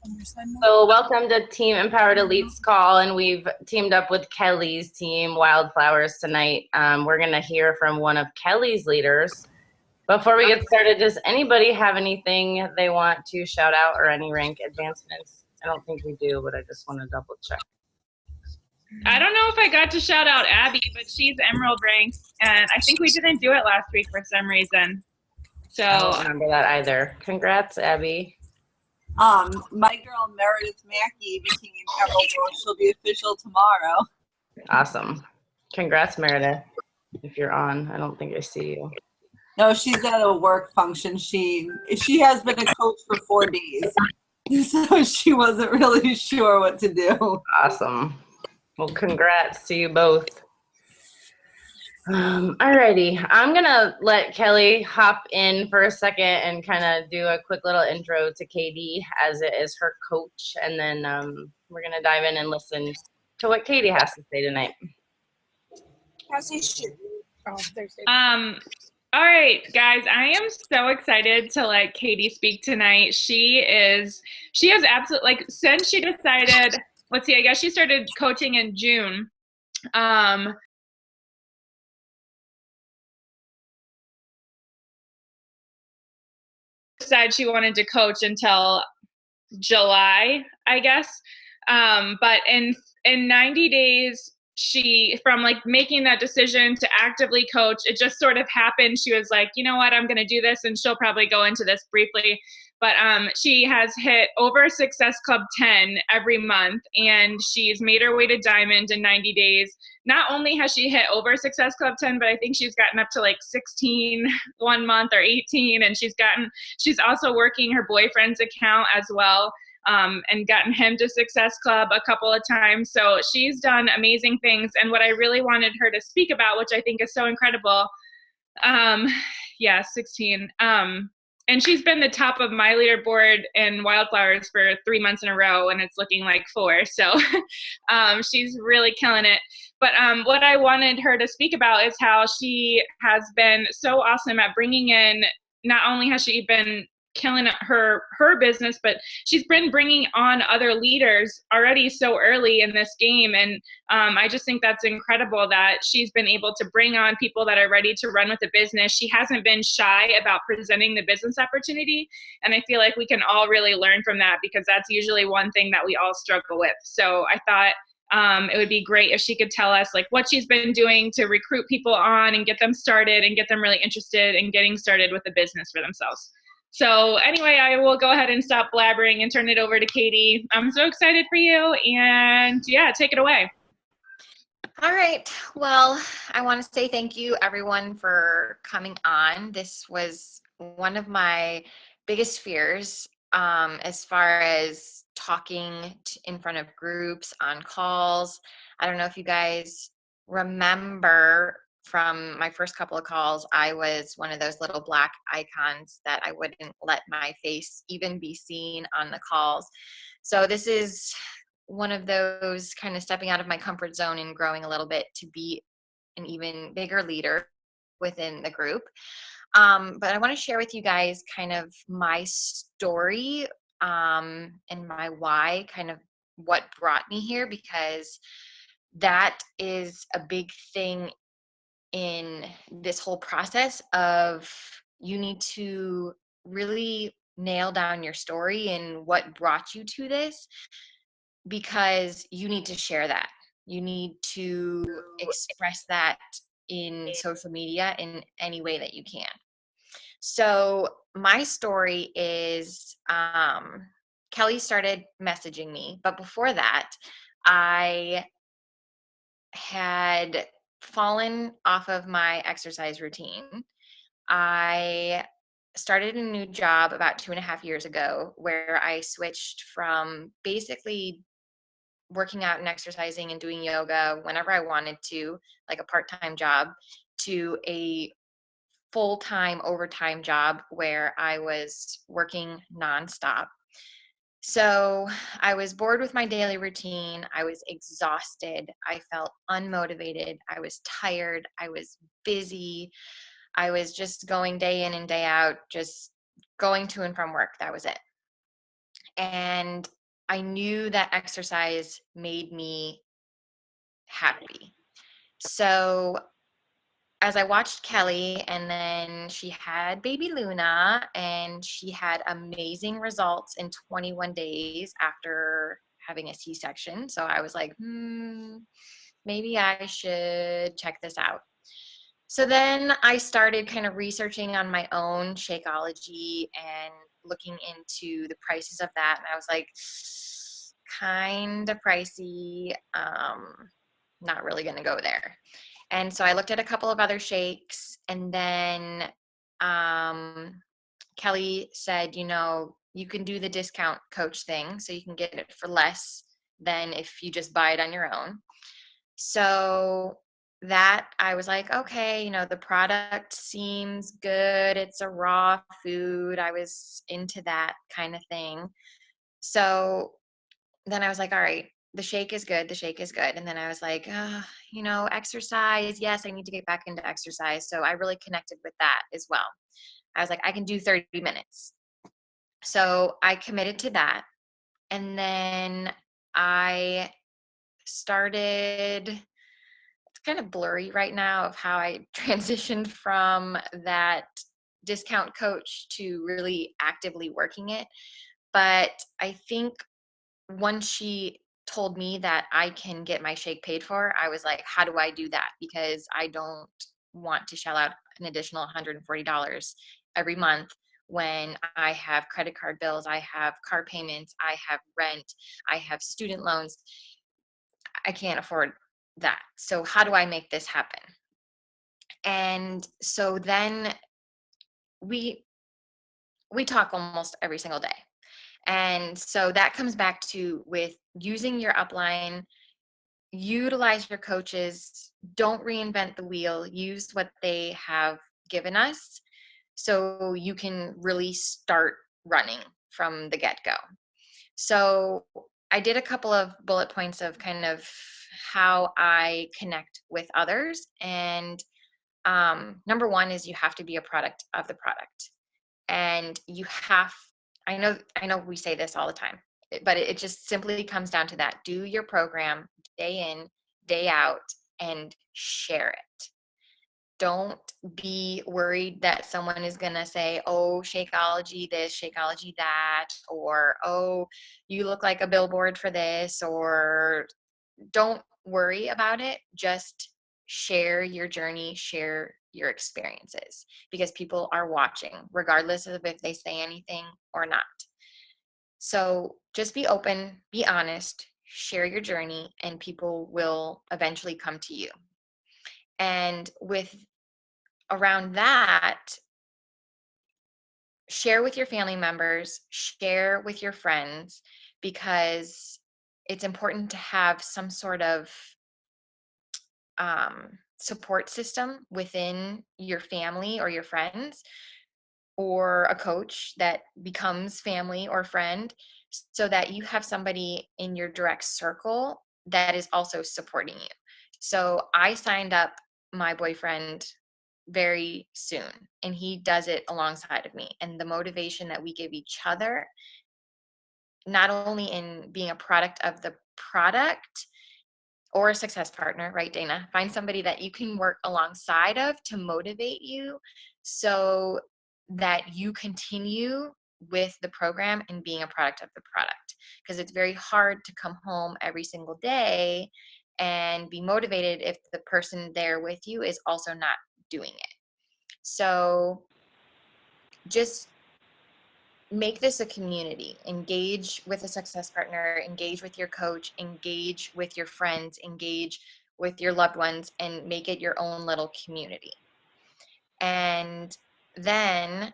So welcome to Team Empowered Elite's call, and we've teamed up with Kelly's team, Wildflowers, tonight. We're going to hear from one of Kelly's leaders. Before we get started, does anybody have anything they want to shout out or any rank advancements? I don't think we do, but I just want to double check. I don't know if I got to shout out Abby, but she's Emerald ranked, and I think we didn't do it last week for some reason. So I don't remember that either. Congrats, Abby. My girl Meredith Mackey became Emerald. She'll be official tomorrow. Awesome. Congrats, Meredith. If you're on, I don't think I see you. No, she's at a work function. She has been a coach for 4 days, so she wasn't really sure what to do. Awesome. Well, congrats to you both. Alrighty, I'm gonna let Kelly hop in for a second and kind of do a quick little intro to Katie as it is her coach, and then we're gonna dive in and listen to what Katie has to say tonight. All right, guys, I am so excited to let Katie speak tonight. She has absolutely, like, since she decided, let's see, I guess she started coaching in June. Decided she wanted to coach until July, I guess. But in 90 days, from like making that decision to actively coach, it just sort of happened. She was like, you know what, I'm going to do this, and she'll probably go into this briefly. But she has hit over Success Club 10 every month, and she's made her way to Diamond in 90 days. Not only has she hit over Success Club 10, but I think she's gotten up to like 16 one month or 18, and she's also working her boyfriend's account as well. And gotten him to Success Club a couple of times. So she's done amazing things. And what I really wanted her to speak about, which I think is so incredible, 16. And she's been the top of my leaderboard in Wildflowers for 3 months in a row, and it's looking like 4. So she's really killing it. But what I wanted her to speak about is how she has been so awesome at bringing in, not only has she been killing her business, but she's been bringing on other leaders already so early in this game. And I just think that's incredible that she's been able to bring on people that are ready to run with the business. She hasn't been shy about presenting the business opportunity. And I feel like we can all really learn from that, because that's usually one thing that we all struggle with. So I thought it would be great if she could tell us like what she's been doing to recruit people on and get them started and get them really interested in getting started with the business for themselves. So anyway, I will go ahead and stop blabbering and turn it over to Katie. I'm so excited for you, and yeah, take it away. All right. Well, I want to say thank you everyone for coming on. This was one of my biggest fears as far as talking in front of groups, on calls. I don't know if you guys remember from my first couple of calls, I was one of those little black icons that I wouldn't let my face even be seen on the calls. So this is one of those kind of stepping out of my comfort zone and growing a little bit to be an even bigger leader within the group. But I want to share with you guys kind of my story and my why, kind of what brought me here, because that is a big thing in this whole process of you need to really nail down your story and what brought you to this, because you need to share that. You need to express that in social media in any way that you can. So my story is Kelly started messaging me, but before that, I had fallen off of my exercise routine. I started a new job about 2.5 years ago, where I switched from basically working out and exercising and doing yoga whenever I wanted to, like a part-time job, to a full-time overtime job where I was working nonstop. So I was bored with my daily routine. I was exhausted. I felt unmotivated. I was tired. I was busy. I was just going day in and day out, just going to and from work. That was it. And I knew that exercise made me happy. So as I watched Kelly, and then she had baby Luna, and she had amazing results in 21 days after having a C-section. So I was like, maybe I should check this out. So then I started kind of researching on my own Shakeology and looking into the prices of that. And I was like, kind of pricey, not really going to go there. And so I looked at a couple of other shakes, and then Kelly said, you can do the discount coach thing, so you can get it for less than if you just buy it on your own. So that I was like, okay, the product seems good. It's a raw food. I was into that kind of thing. So then I was like, all right, the shake is good. The shake is good. And then I was like, exercise. Yes, I need to get back into exercise. So I really connected with that as well. I was like, I can do 30 minutes. So I committed to that. And then I started, it's kind of blurry right now of how I transitioned from that discount coach to really actively working it. But I think once she told me that I can get my shake paid for, I was like, how do I do that? Because I don't want to shell out an additional $140 every month when I have credit card bills, I have car payments, I have rent, I have student loans. I can't afford that. So how do I make this happen? And so then we talk almost every single day. And so that comes back to with using your upline, utilize your coaches, don't reinvent the wheel, use what they have given us so you can really start running from the get-go. So I did a couple of bullet points of kind of how I connect with others. And number one is you have to be a product of the product. And you have, I know we say this all the time, but it just simply comes down to that. Do your program day in, day out, and share it. Don't be worried that someone is going to say, oh, Shakeology this, Shakeology that, or, oh, you look like a billboard for this, or don't worry about it. Just share your journey, share your experiences, because people are watching, regardless of if they say anything or not. So just be open, be honest, share your journey, and people will eventually come to you. And with around that, share with your family members, share with your friends, because it's important to have some sort of support system within your family or your friends, or a coach that becomes family or friend, so that you have somebody in your direct circle that is also supporting you. So I signed up my boyfriend very soon, and he does it alongside of me. And the motivation that we give each other, not only in being a product of the product, or a success partner, right, Dana? Find somebody that you can work alongside of to motivate you so that you continue with the program and being a product of the product. Because it's very hard to come home every single day and be motivated if the person there with you is also not doing it. So just make this a community. Engage with a success partner, engage with your coach, engage with your friends, engage with your loved ones, and make it your own little community. And then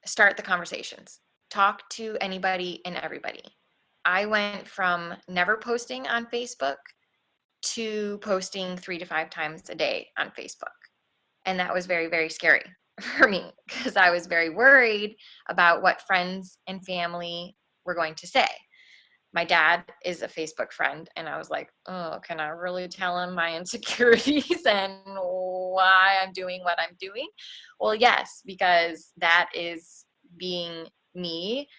start the conversations. Talk to anybody and everybody. I went from never posting on Facebook to posting 3 to 5 times a day on Facebook. And that was very, very scary for me, because I was very worried about what friends and family were going to say. My dad is a Facebook friend, and I was like, oh, can I really tell him my insecurities and why I'm doing what I'm doing? Well, yes, because that is being me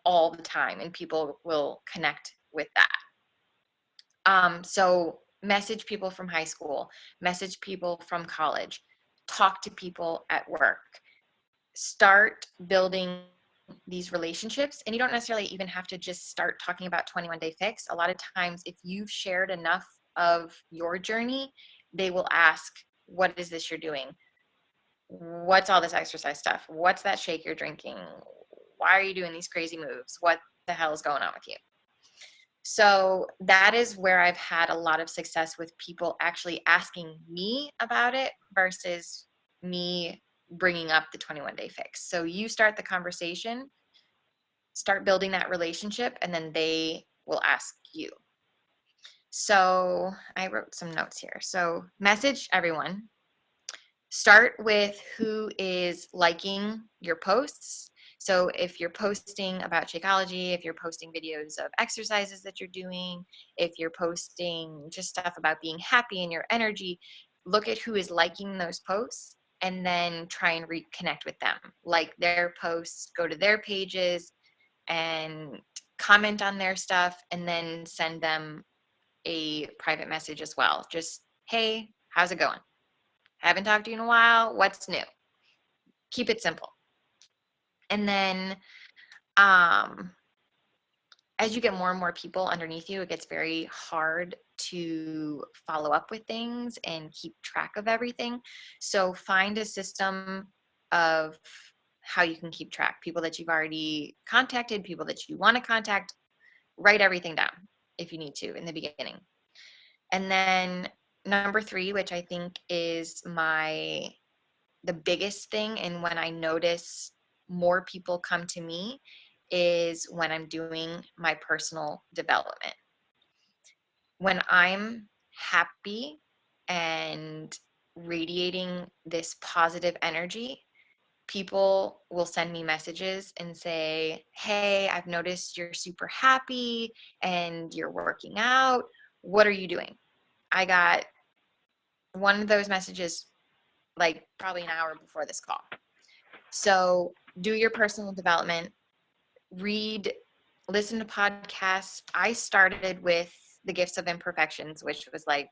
all the time, and people will connect with that. So message people from high school, message people from college, talk to people at work, start building these relationships. And you don't necessarily even have to just start talking about 21 Day Fix. A lot of times, if you've shared enough of your journey, they will ask, what is this you're doing? What's all this exercise stuff? What's that shake you're drinking? Why are you doing these crazy moves? What the hell is going on with you? So that is where I've had a lot of success with people actually asking me about it versus me bringing up the 21 Day Fix. So you start the conversation, start building that relationship, and then they will ask you. So I wrote some notes here. So message everyone. Start with who is liking your posts. So if you're posting about Shakeology, if you're posting videos of exercises that you're doing, if you're posting just stuff about being happy and your energy, look at who is liking those posts and then try and reconnect with them. Like their posts, go to their pages and comment on their stuff, and then send them a private message as well. Just, hey, how's it going? Haven't talked to you in a while. What's new? Keep it simple. And then as you get more and more people underneath you, it gets very hard to follow up with things and keep track of everything. So find a system of how you can keep track. People that you've already contacted, people that you want to contact, write everything down if you need to in the beginning. And then number 3, which I think is the biggest thing, and when I notice more people come to me, is when I'm doing my personal development. When I'm happy and radiating this positive energy, people will send me messages and say, hey, I've noticed you're super happy and you're working out. What are you doing? I got one of those messages like probably an hour before this call. So do your personal development, read, listen to podcasts. I started with The Gifts of Imperfections, which was like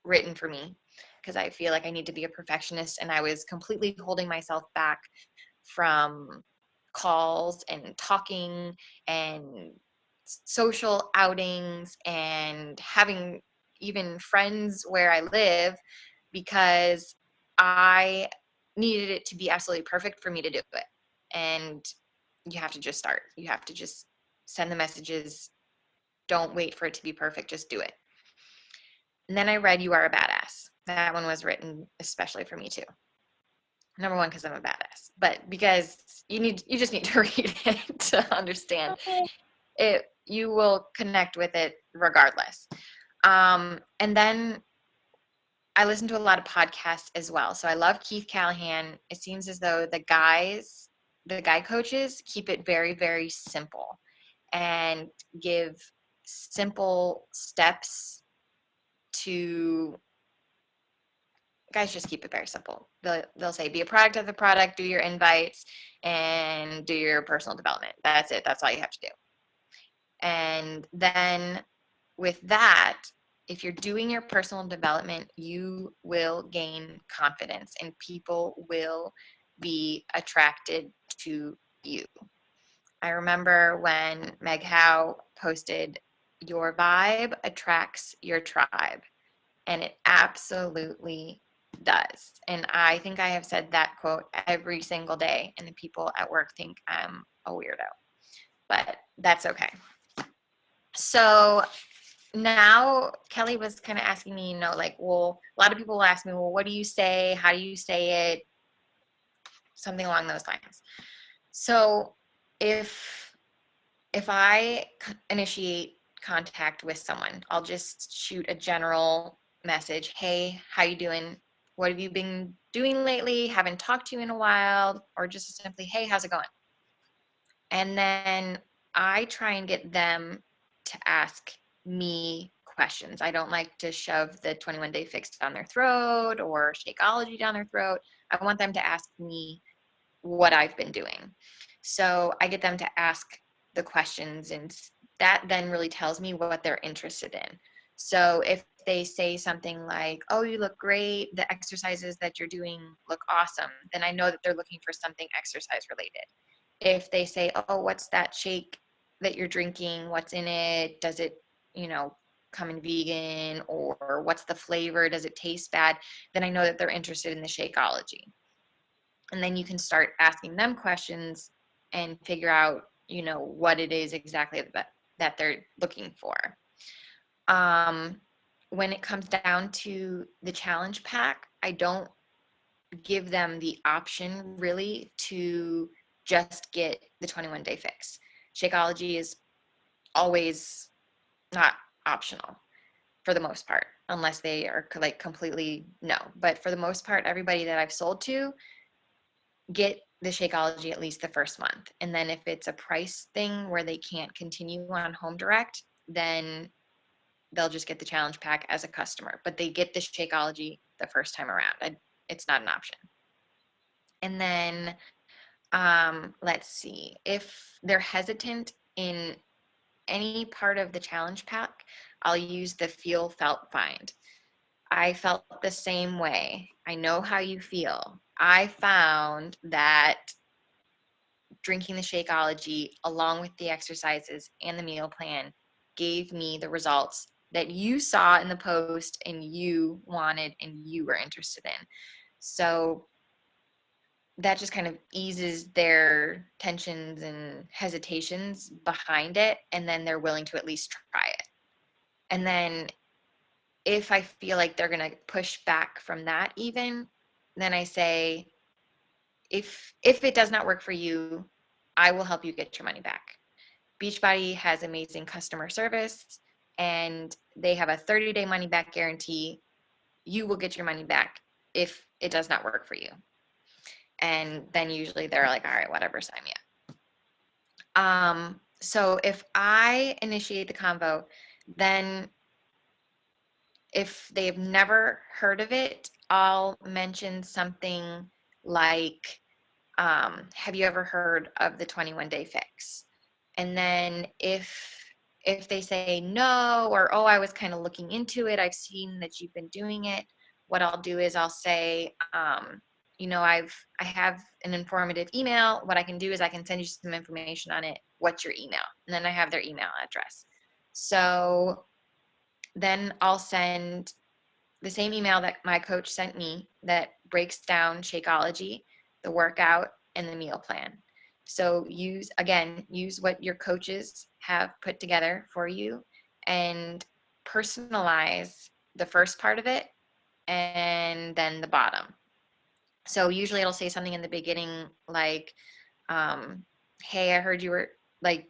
written for me because I feel like I need to be a perfectionist, and I was completely holding myself back from calls and talking and social outings and having even friends where I live, because I needed it to be absolutely perfect for me to do it. And you have to just start. You have to just send the messages. Don't wait for it to be perfect. Just do it. And then I read You Are a Badass. That one was written especially for me too. Number 1, because I'm a badass, but because you just need to read it to understand it. You will connect with it regardless. And then I listen to a lot of podcasts as well. So I love Keith Callahan. It seems as though the guy coaches keep it very, very simple and give simple steps to guys. Just keep it very simple. They'll say, be a product of the product, do your invites, and do your personal development. That's it. That's all you have to do. And then with that, if you're doing your personal development, you will gain confidence and people will be attracted to you. I remember when Meg Howe posted, your vibe attracts your tribe, and it absolutely does. And I think I have said that quote every single day, and the people at work think I'm a weirdo, but that's okay. So now Kelly was kind of asking me, like, well, a lot of people will ask me, well, what do you say? How do you say it? Something along those lines. So if I initiate contact with someone, I'll just shoot a general message. Hey, how you doing? What have you been doing lately? Haven't talked to you in a while. Or just simply, hey, how's it going? And then I try and get them to ask me questions. I don't like to shove the 21 Day Fix down their throat or Shakeology down their throat. I want them to ask me what I've been doing. So I get them to ask the questions, and that then really tells me what they're interested in. So if they say something like, oh, you look great, the exercises that you're doing look awesome, then I know that they're looking for something exercise related. If they say, oh, what's that shake that you're drinking? What's in it? Does it, come in vegan? Or what's the flavor? Does it taste bad? Then I know that they're interested in the Shakeology. And then you can start asking them questions and figure out, what it is exactly that they're looking for. When it comes down to the challenge pack, I don't give them the option really to just get the 21-day fix. Shakeology is always not optional for the most part, unless they are like completely no. But for the most part, everybody that I've sold to get the Shakeology at least the first month. And then if it's a price thing where they can't continue on Home Direct, then they'll just get the challenge pack as a customer. But they get the Shakeology the first time around. It's not an option. And then let's see, if they're hesitant in any part of the challenge pack, I'll use the feel, felt, find. I felt the same way. I know how you feel. I found that drinking the Shakeology along with the exercises and the meal plan gave me the results that you saw in the post and you wanted and you were interested in. So that just kind of eases their tensions and hesitations behind it, and then they're willing to at least try it. And then if I feel like they're going to push back from that even, then I say, if it does not work for you, I will help you get your money back. Beachbody has amazing customer service, and they have a 30-day money back guarantee. You will get your money back if it does not work for you. And then usually they're like, all right, whatever, sign me up. So if I initiate the convo, then if they've never heard of it, I'll mention something like, have you ever heard of the 21-day fix? And then if they say no, or, oh, I was kind of looking into it, I've seen that you've been doing it, what I'll do is I'll say, I have an informative email. What I can do is I can send you some information on it. What's your email? And then I have their email address. So then I'll send the same email that my coach sent me that breaks down Shakeology, the workout, and the meal plan. So use what your coaches have put together for you and personalize the first part of it and then the bottom. So usually it'll say something in the beginning like, hey, I heard you were like,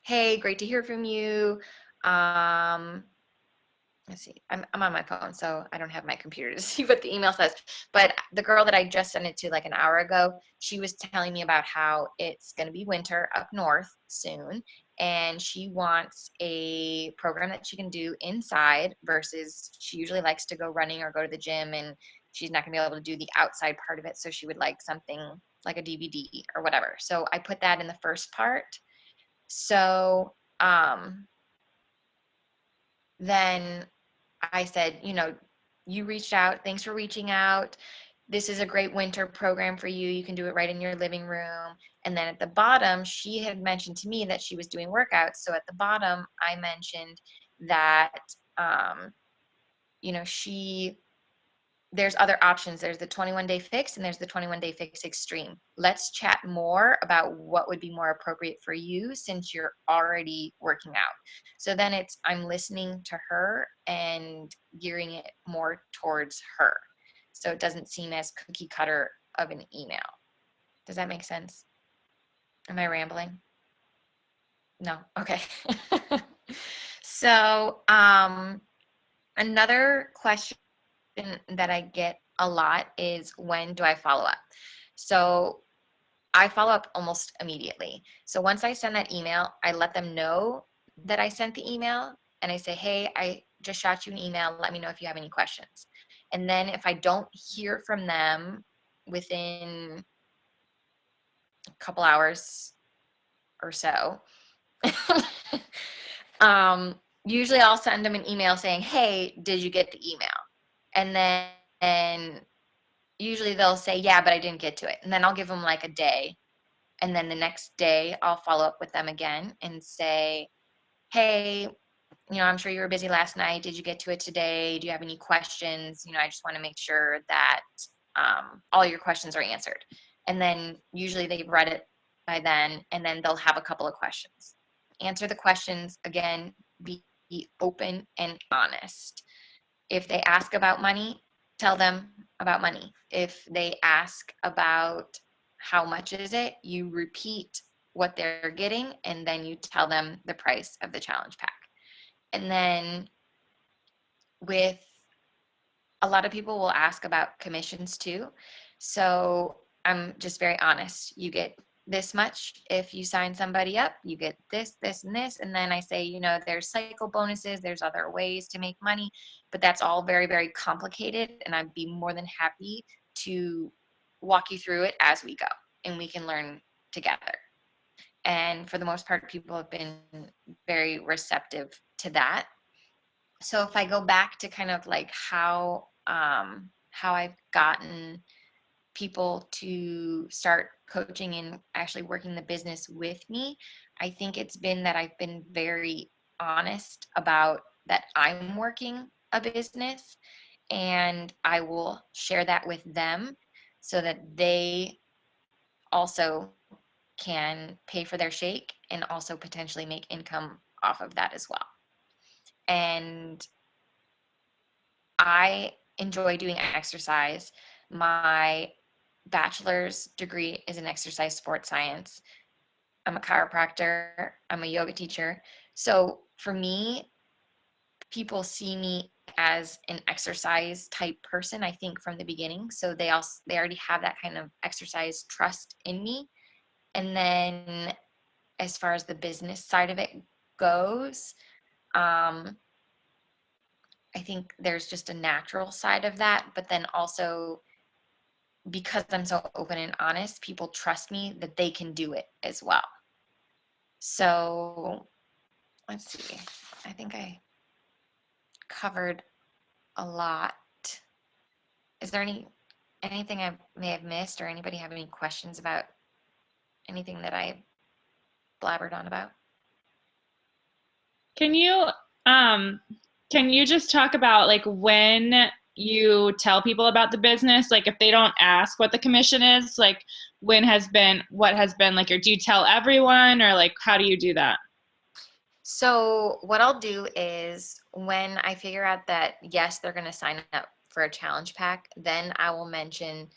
hey, great to hear from you. Let's see, I'm on my phone, so I don't have my computer to see what the email says. But the girl that I just sent it to like an hour ago, she was telling me about how it's going to be winter up north soon. And she wants a program that she can do inside versus she usually likes to go running or go to the gym, and she's not going to be able to do the outside part of it. So she would like something like a DVD or whatever. So I put that in the first part. So then I said, you reached out. Thanks for reaching out. This is a great winter program for you. You can do it right in your living room. And then at the bottom, she had mentioned to me that she was doing workouts. So at the bottom, I mentioned that, there's other options. There's the 21-day fix and there's the 21-day fix extreme. Let's chat more about what would be more appropriate for you since you're already working out. So then I'm listening to her and gearing it more towards her. So it doesn't seem as cookie cutter of an email. Does that make sense? Am I rambling? No? Okay. So another question that I get a lot is, when do I follow up? So I follow up almost immediately. So once I send that email, I let them know that I sent the email, and I say, hey, I just shot you an email. Let me know if you have any questions. And then if I don't hear from them within a couple hours or so, usually I'll send them an email saying, hey, did you get the email? And then usually they'll say, yeah, but I didn't get to it. And then I'll give them like a day. And then the next day I'll follow up with them again and say, hey, I'm sure you were busy last night. Did you get to it today? Do you have any questions? I just want to make sure that all your questions are answered. And then usually they've read it by then, and then they'll have a couple of questions. Answer the questions. Again, be open and honest. If they ask about money, tell them about money. If they ask about how much is it, you repeat what they're getting, and then you tell them the price of the challenge pack. And then with a lot of people will ask about commissions too. So I'm just very honest. You get this much if you sign somebody up, you get this, this, and this. And then I say, there's cycle bonuses, there's other ways to make money, but that's all very, very complicated. And I'd be more than happy to walk you through it as we go, and we can learn together. And for the most part, people have been very receptive to that. So if I go back to kind of like how I've gotten people to start coaching and actually working the business with me, I think it's been that I've been very honest about that I'm working a business, and I will share that with them so that they also can pay for their shake and also potentially make income off of that as well. And I enjoy doing exercise. My bachelor's degree is in exercise sports science. I'm a chiropractor. I'm a yoga teacher. So for me, people see me as an exercise type person, I think, from the beginning. So they already have that kind of exercise trust in me. And then as far as the business side of it goes, I think there's just a natural side of that, but then also because I'm so open and honest, people trust me that they can do it as well. So let's see, I think I covered a lot. Is there anything I may have missed, or anybody have any questions about anything that I blabbered on about? Can you just talk about like when you tell people about the business, like if they don't ask what the commission is, like what has been like, or do you tell everyone, or like how do you do that? So what I'll do is when I figure out that yes, they're going to sign up for a challenge pack, then I will mention,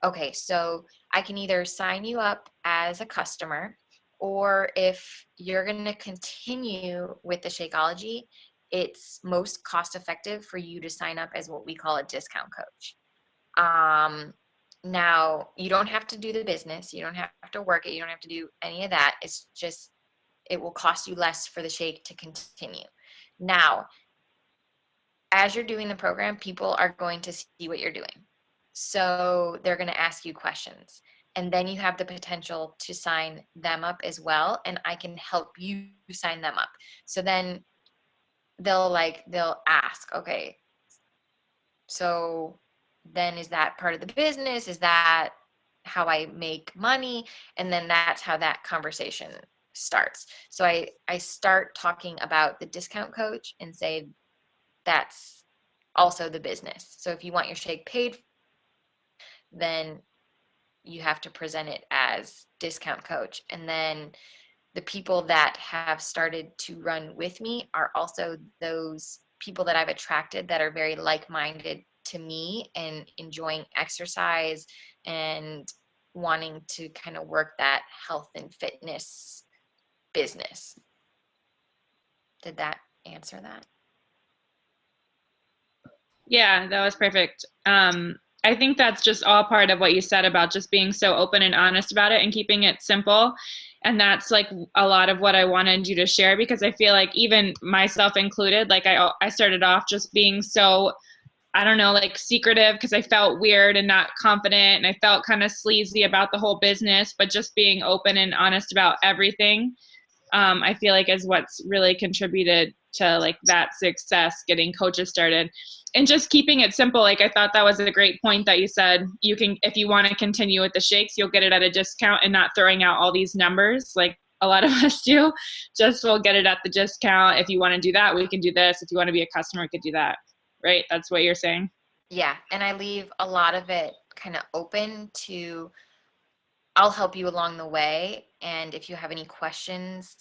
okay, so I can either sign you up as a customer, or if you're going to continue with the Shakeology, it's most cost effective for you to sign up as what we call a discount coach. Now, you don't have to do the business. You don't have to work it. You don't have to do any of that. It's just, it will cost you less for the shake to continue. Now, as you're doing the program, people are going to see what you're doing. So they're going to ask you questions. And then you have the potential to sign them up as well. And I can help you sign them up. So then they'll ask, okay, so then is that part of the business? Is that how I make money? And then that's how that conversation starts. So I start talking about the discount coach and say that's also the business. So if you want your shake paid, then you have to present it as discount coach. And then the people that have started to run with me are also those people that I've attracted that are very like-minded to me and enjoying exercise and wanting to kind of work that health and fitness business. Did that answer that? Yeah, that was perfect. I think that's just all part of what you said about just being so open and honest about it and keeping it simple. And that's like a lot of what I wanted you to share, because I feel like even myself included, like I started off just being so I don't know, like secretive because I felt weird and not confident, and I felt kind of sleazy about the whole business, but just being open and honest about everything, I feel like is what's really contributed to like that success, getting coaches started. And just keeping it simple. Like I thought that was a great point that you said, you can, if you want to continue with the shakes, you'll get it at a discount, and not throwing out all these numbers like a lot of us do. Just we'll get it at the discount. If you want to do that, we can do this. If you want to be a customer, we could do that. Right? That's what you're saying? Yeah, and I leave a lot of it kind of open to, I'll help you along the way, and if you have any questions,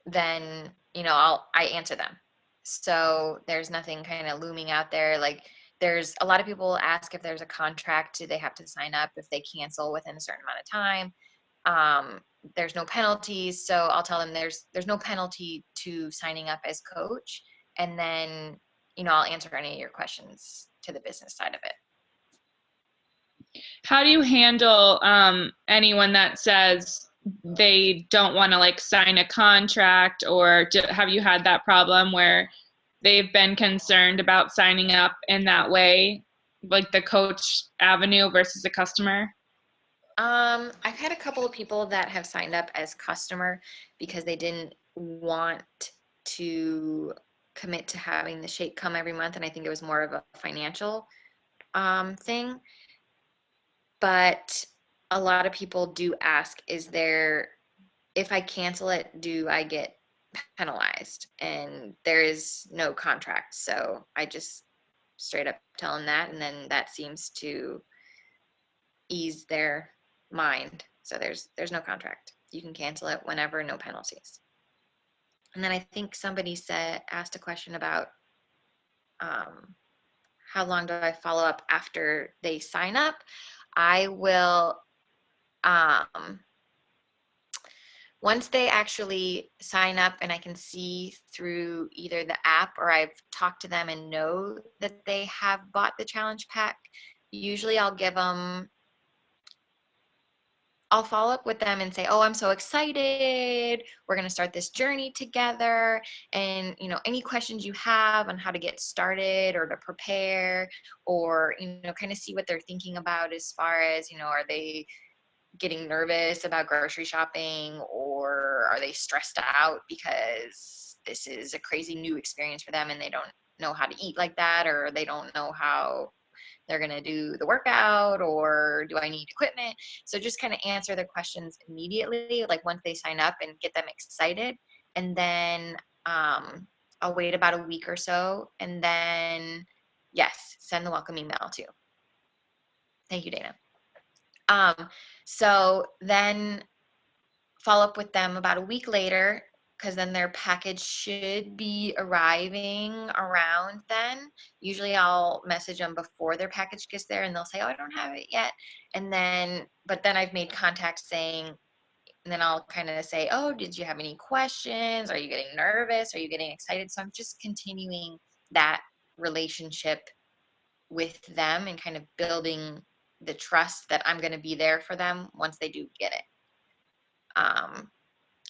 then, you know, I answer them. So there's nothing kind of looming out there. Like there's a lot of people ask if there's a contract, do they have to sign up if they cancel within a certain amount of time? There's no penalties. So I'll tell them there's no penalty to signing up as coach. And then, you know, I'll answer any of your questions to the business side of it. How do you handle anyone that says they don't want to like sign a contract, or have you had that problem where they've been concerned about signing up in that way, like the coach avenue versus the customer? I've had a couple of people that have signed up as customer because they didn't want to commit to having the shake come every month, and I think it was more of a financial thing. But a lot of people do ask, if I cancel it, do I get penalized? And there is no contract. So I just straight up tell them that, and then that seems to ease their mind. So there's no contract. You can cancel it whenever, no penalties. And then I think somebody asked a question about how long do I follow up after they sign up? I will, once they actually sign up and I can see through either the app or I've talked to them and know that they have bought the challenge pack, usually I'll follow up with them and say, oh, I'm so excited. We're going to start this journey together. And, you know, any questions you have on how to get started or to prepare, or, you know, kind of see what they're thinking about as far as, you know, are they getting nervous about grocery shopping, or are they stressed out because this is a crazy new experience for them and they don't know how to eat like that, or they don't know how they're going to do the workout, or do I need equipment? So just kind of answer their questions immediately, like once they sign up, and get them excited. And then I'll wait about a week or so, and then yes, send the welcome email too. Thank you, Dana. So then follow up with them about a week later, because then their package should be arriving around then. Usually I'll message them before their package gets there, and they'll say, oh, I don't have it yet. But then I've made contact saying, and then I'll kind of say, oh, did you have any questions? Are you getting nervous? Are you getting excited? So I'm just continuing that relationship with them and kind of building the trust that I'm going to be there for them once they do get it.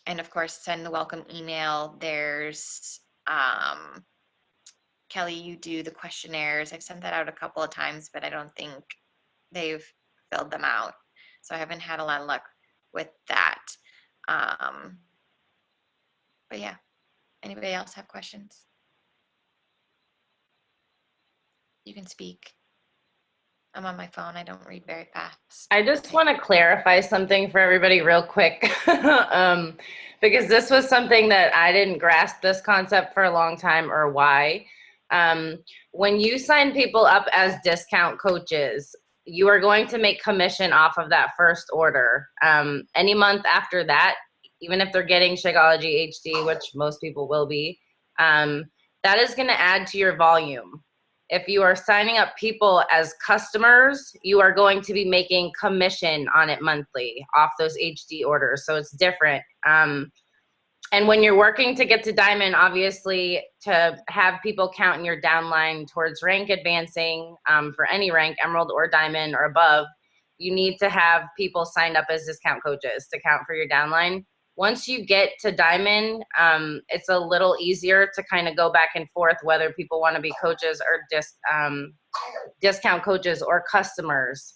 And of course, send the welcome email. There's, Kelly, you do the questionnaires. I've sent that out a couple of times, but I don't think they've filled them out. So I haven't had a lot of luck with that. But yeah, anybody else have questions? You can speak. I'm on my phone. I don't read very fast. I just want to clarify something for everybody real quick, because this was something that I didn't grasp this concept for a long time, or why. When you sign people up as discount coaches, you are going to make commission off of that first order. Any month after that, even if they're getting Shakeology HD, which most people will be, that is going to add to your volume. If you are signing up people as customers, you are going to be making commission on it monthly off those HD orders. So it's different. And when you're working to get to Diamond, obviously to have people count in your downline towards rank advancing, for any rank, Emerald or Diamond or above, you need to have people signed up as discount coaches to count for your downline. Once you get to Diamond, it's a little easier to kind of go back and forth whether people want to be coaches or discount coaches or customers.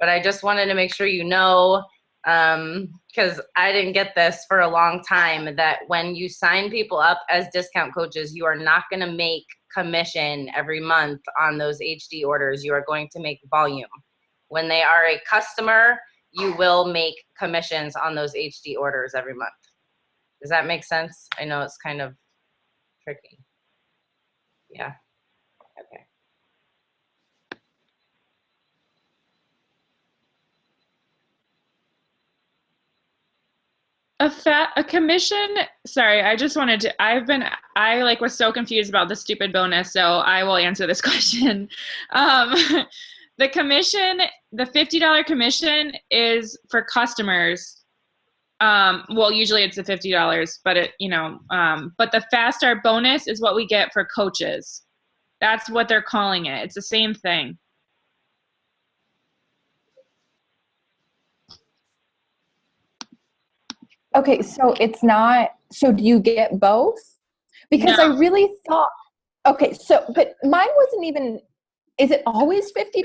But I just wanted to make sure you know, because I didn't get this for a long time, that when you sign people up as discount coaches, you are not going to make commission every month on those HD orders. You are going to make volume. When they are a customer, you will make commissions on those HD orders every month. Does that make sense? I know it's kind of tricky. Yeah. Okay. A commission, sorry, I just wanted to, I like was so confused about the stupid bonus, so I will answer this question. The commission, the $50 commission is for customers. Well, usually it's the $50, but but the fast start bonus is what we get for coaches. That's what they're calling it. It's the same thing. Okay, so it's not, so do you get both? Because No. I really thought, okay, so, but mine wasn't even, is it always $50?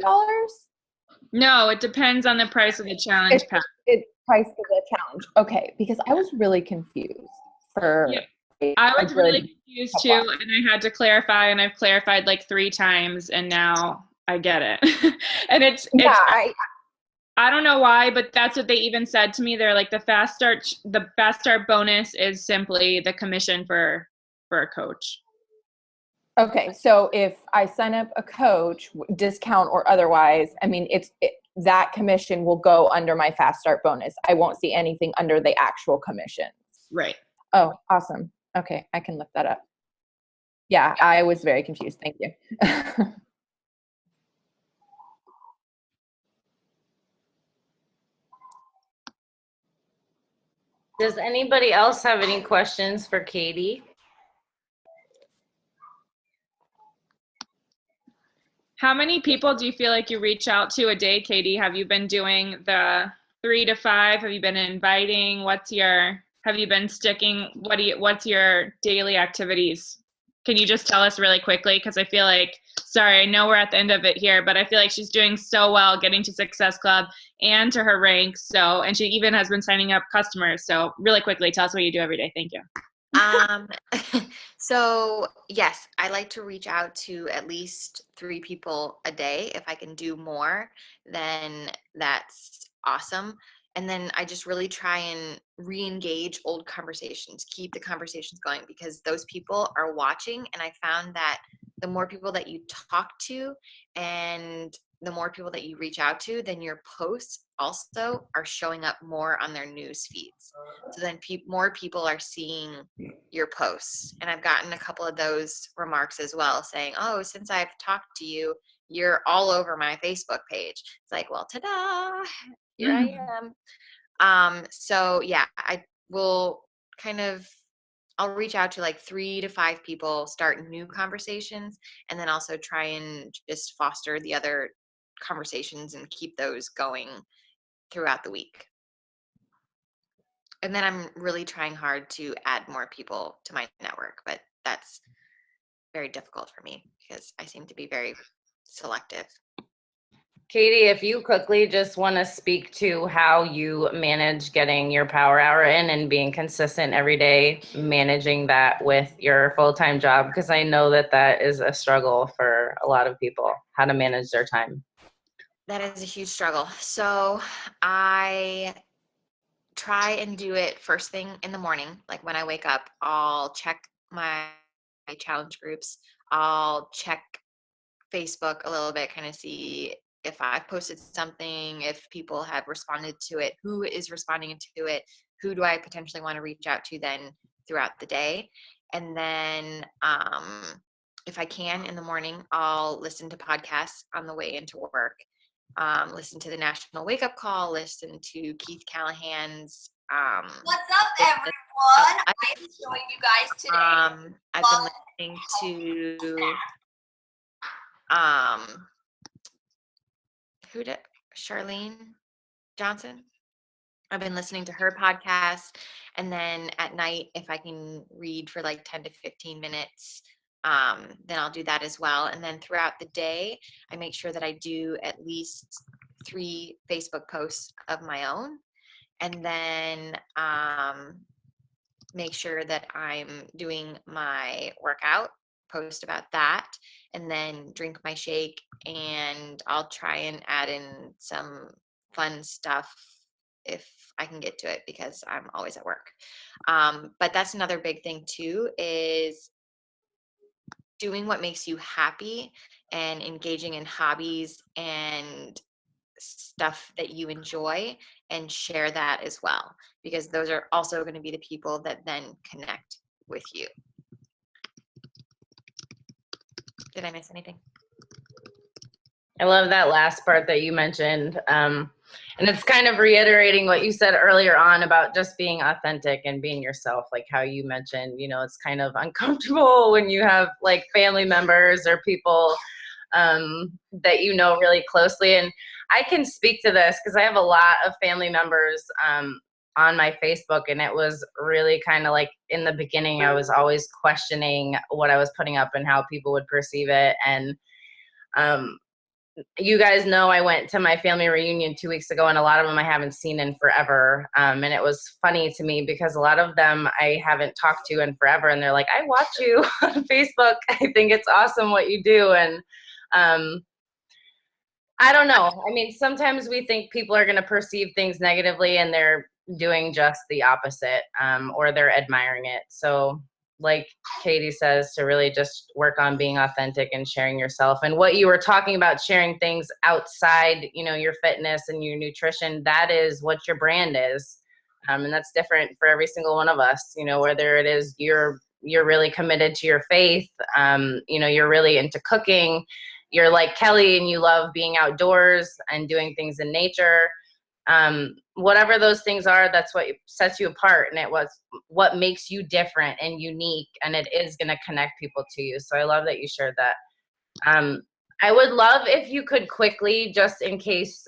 No, it depends on the price of the challenge pack. It's price for the challenge. Okay, because I was really confused for. Yeah. I was really confused too, and I had to clarify, and I've clarified like 3 times, and now I get it. And it's I don't know why, but that's what they even said to me. They're like, the fast start bonus is simply the commission for a coach. Okay, so if I sign up a coach, discount or otherwise, I mean, that commission will go under my fast start bonus. I won't see anything under the actual commissions. Right. Oh, awesome. Okay, I can look that up. Yeah, I was very confused. Thank you. Does anybody else have any questions for Katie? How many people do you feel like you reach out to a day, Katie? Have you been doing the 3 to 5? Have you been inviting? Have you been sticking? What's your daily activities? Can you just tell us really quickly? Because I feel like, sorry, I know we're at the end of it here, but I feel like she's doing so well getting to Success Club and to her ranks. So, and she even has been signing up customers. So really quickly, tell us what you do every day. Thank you. So yes, I like to reach out to at least 3 people a day. If I can do more, then that's awesome. And then I just really try and re-engage old conversations, keep the conversations going, because those people are watching. And I found that the more people that you talk to and the more people that you reach out to, then your posts also are showing up more on their news feeds. So then more people are seeing your posts. And I've gotten a couple of those remarks as well, saying, oh, since I've talked to you, you're all over my Facebook page. It's like, well, ta-da, here I am. So yeah, I will I'll reach out to like 3 to 5 people, start new conversations, and then also try and just foster the other conversations and keep those going throughout the week. And then I'm really trying hard to add more people to my network, but that's very difficult for me because I seem to be very selective. Katie, if you quickly just want to speak to how you manage getting your power hour in and being consistent every day, managing that with your full-time job, because I know that that is a struggle for a lot of people, how to manage their time. That is a huge struggle. So I try and do it first thing in the morning. Like when I wake up, I'll check my challenge groups. I'll check Facebook a little bit, kind of see if I've posted something, if people have responded to it, who is responding to it, who do I potentially want to reach out to then throughout the day. And then if I can in the morning, I'll listen to podcasts on the way into work. Listen to the National Wake Up Call, listen to Keith Callahan's What's up, everyone? I'm showing you guys today. I've been listening to Charlene Johnson. I've been listening to her podcast. And then at night, if I can read for like 10 to 15 minutes, then I'll do that as well. And then throughout the day, I make sure that I do at least 3 Facebook posts of my own. And then make sure that I'm doing my workout, post about that, and then drink my shake. And I'll try and add in some fun stuff if I can get to it, because I'm always at work. But that's another big thing too, is doing what makes you happy and engaging in hobbies and stuff that you enjoy, and share that as well, because those are also going to be the people that then connect with you. Did I miss anything? I love that last part that you mentioned. And it's kind of reiterating what you said earlier on about just being authentic and being yourself, like how you mentioned, you know, it's kind of uncomfortable when you have like family members or people that you know really closely. And I can speak to this because I have a lot of family members on my Facebook, and it was really kind of like in the beginning, I was always questioning what I was putting up and how people would perceive it. And you guys know I went to my family reunion 2 weeks ago, and a lot of them I haven't seen in forever. And it was funny to me because a lot of them I haven't talked to in forever, and they're like, I watch you on Facebook. I think it's awesome what you do. And I don't know. I mean, sometimes we think people are going to perceive things negatively, and they're doing just the opposite, or they're admiring it. So like Katie says, to really just work on being authentic and sharing yourself. And what you were talking about, sharing things outside, you know, your fitness and your nutrition, that is what your brand is. And that's different for every single one of us, you know, whether it is you're really committed to your faith, you know, you're really into cooking, you're like Kelly and you love being outdoors and doing things in nature. Whatever those things are, that's what sets you apart, and it was what makes you different and unique, and it is going to connect people to you. So I love that you shared that. I would love if you could quickly, just in case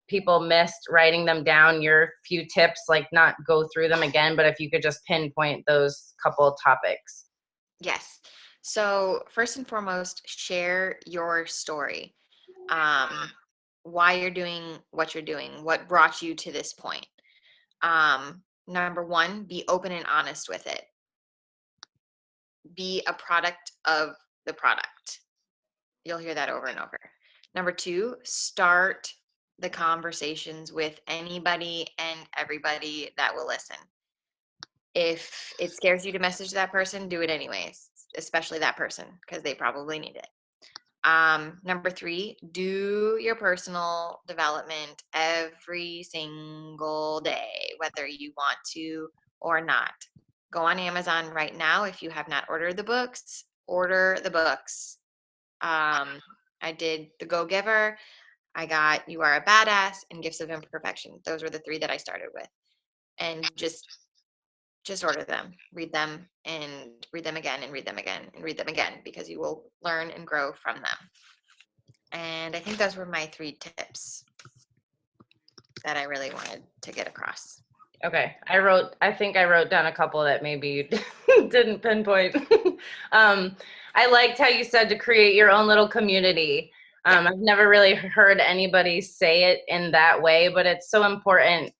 people missed writing them down, your few tips, like not go through them again, but if you could just pinpoint those couple topics. Yes. So first and foremost, share your story. Why you're doing what you're doing, what brought you to this point. Number 1, be open and honest with it. Be a product of the product. You'll hear that over and over. Number 2, start the conversations with anybody and everybody that will listen. If it scares you to message that person, do it anyways, especially that person, because they probably need it. Number 3, do your personal development every single day, whether you want to or not. Go on Amazon right now. If you have not ordered the books, order the books. I did The Go-Giver. I got You Are a Badass and Gifts of Imperfection. Those were the 3 that I started with. And just order them, read them, and read them again, and read them again, and read them again, because you will learn and grow from them. And I think those were my 3 tips that I really wanted to get across. Okay. I think I wrote down a couple that maybe you didn't pinpoint. I liked how you said to create your own little community. I've never really heard anybody say it in that way, but it's so important.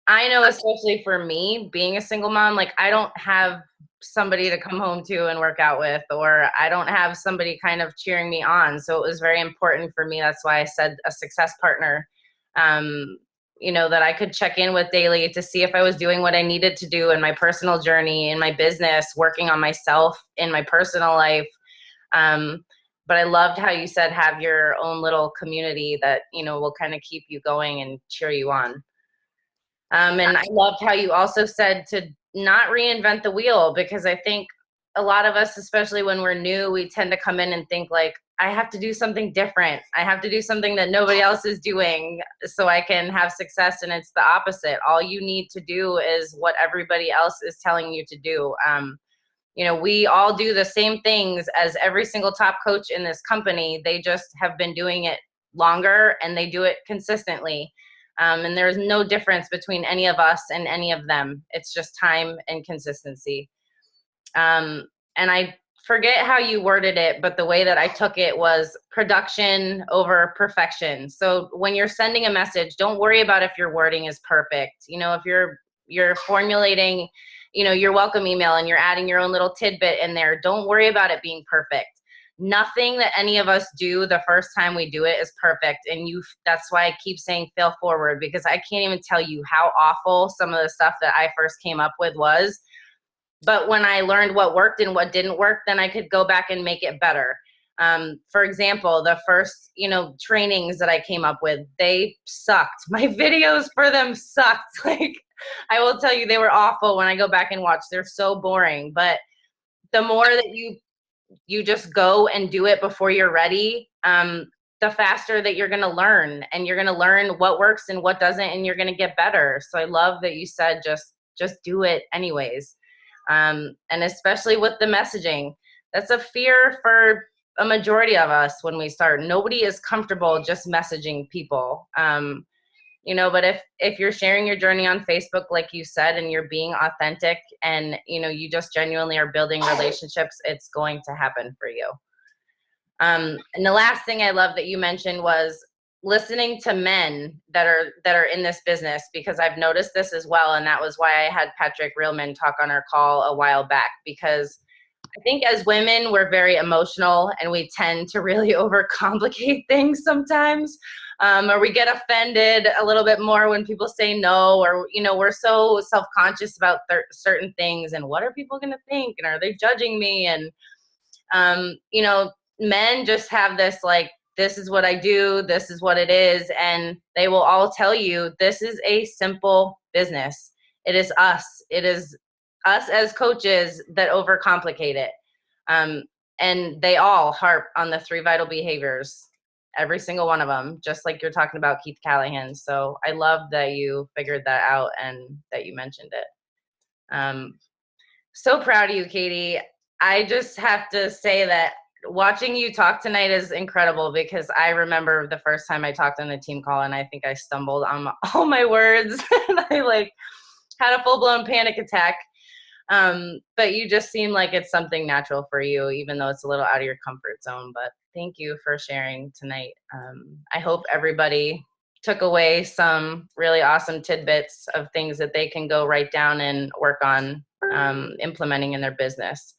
I know, especially for me, being a single mom, like I don't have somebody to come home to and work out with, or I don't have somebody kind of cheering me on. So it was very important for me. That's why I said a success partner, you know, that I could check in with daily to see if I was doing what I needed to do in my personal journey, in my business, working on myself in my personal life. But I loved how you said have your own little community that, you know, will kind of keep you going and cheer you on. And I loved how you also said to not reinvent the wheel, because I think a lot of us, especially when we're new, we tend to come in and think like, I have to do something different. I have to do something that nobody else is doing so I can have success. And it's the opposite. All you need to do is what everybody else is telling you to do. You know, we all do the same things as every single top coach in this company. They just have been doing it longer and they do it consistently. And there's no difference between any of us and any of them. It's just time and consistency. And I forget how you worded it, but the way that I took it was production over perfection. So when you're sending a message, don't worry about if your wording is perfect. You know, if you're formulating, you know, your welcome email and you're adding your own little tidbit in there, don't worry about it being perfect. Nothing that any of us do the first time we do it is perfect. And that's why I keep saying fail forward, because I can't even tell you how awful some of the stuff that I first came up with was. But when I learned what worked and what didn't work, then I could go back and make it better. For example, the first, you know, trainings that I came up with, they sucked. My videos for them sucked. Like, I will tell you, they were awful when I go back and watch. They're so boring. But the more that you just go and do it before you're ready, the faster that you're going to learn, and you're going to learn what works and what doesn't, and you're going to get better. So I love that you said just do it anyways. And especially with the messaging, that's a fear for a majority of us when we start. Nobody is comfortable just messaging people. You know, but if you're sharing your journey on Facebook, like you said, and you're being authentic, and, you know, you just genuinely are building relationships, it's going to happen for you. And the last thing I love that you mentioned was listening to men that are in this business, because I've noticed this as well. And that was why I had Patrick Reelman talk on our call a while back, because I think as women, we're very emotional and we tend to really overcomplicate things sometimes. Or we get offended a little bit more when people say no, or, you know, we're so self-conscious about certain things, and what are people going to think, and are they judging me? And, you know, men just have this, like, this is what I do, this is what it is, and they will all tell you this is a simple business. It is us as coaches that overcomplicate it. And they all harp on the 3 vital behaviors, every single one of them, just like you're talking about Keith Callahan. So I love that you figured that out and that you mentioned it. So proud of you, Katie. I just have to say that watching you talk tonight is incredible, because I remember the first time I talked on the team call, and I think I stumbled on all my words and I like had a full-blown panic attack. But you just seem like it's something natural for you, even though it's a little out of your comfort zone. But thank you for sharing tonight. I hope everybody took away some really awesome tidbits of things that they can go write down and work on implementing in their business.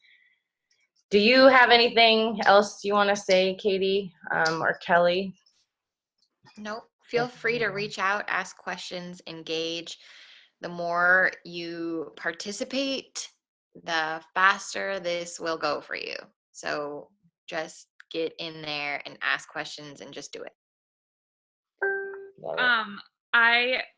Do you have anything else you want to say, Katie, or Kelly? Nope. Feel free to reach out, ask questions, engage. The more you participate, the faster this will go for you. So just get in there and ask questions and just do it.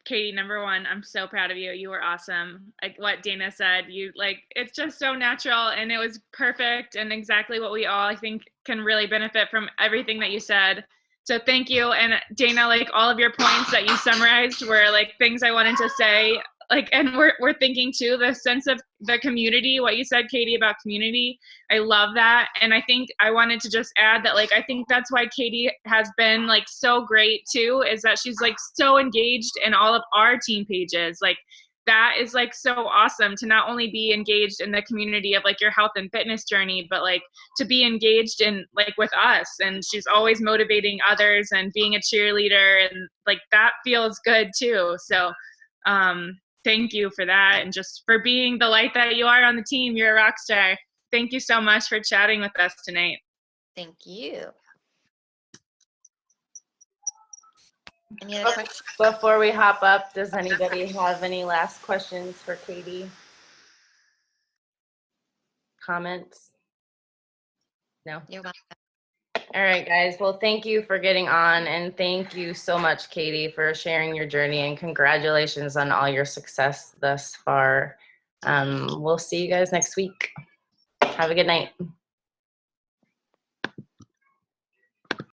Katie, number one, I'm so proud of you. You were awesome. Like what Dana said, it's just so natural, and it was perfect and exactly what we all, I think, can really benefit from everything that you said. So thank you. And Dana, like all of your points that you summarized were like things I wanted to say. Like, and we're thinking too, the sense of the community, what you said, Katie, about community. I love that. And I think I wanted to just add that, like, I think that's why Katie has been like so great too, is that she's like so engaged in all of our team pages. Like that is like so awesome to not only be engaged in the community of like your health and fitness journey, but like to be engaged in like with us. And she's always motivating others and being a cheerleader, and like that feels good too. So, thank you for that, and just for being the light that you are on the team. You're a rock star. Thank you so much for chatting with us tonight. Thank you. Any other questions? Before we hop up, does anybody have any last questions for Katie? Comments? No? You're welcome. All right, guys. Well, thank you for getting on, and thank you so much, Katie, for sharing your journey, and congratulations on all your success thus far. We'll see you guys next week. Have a good night.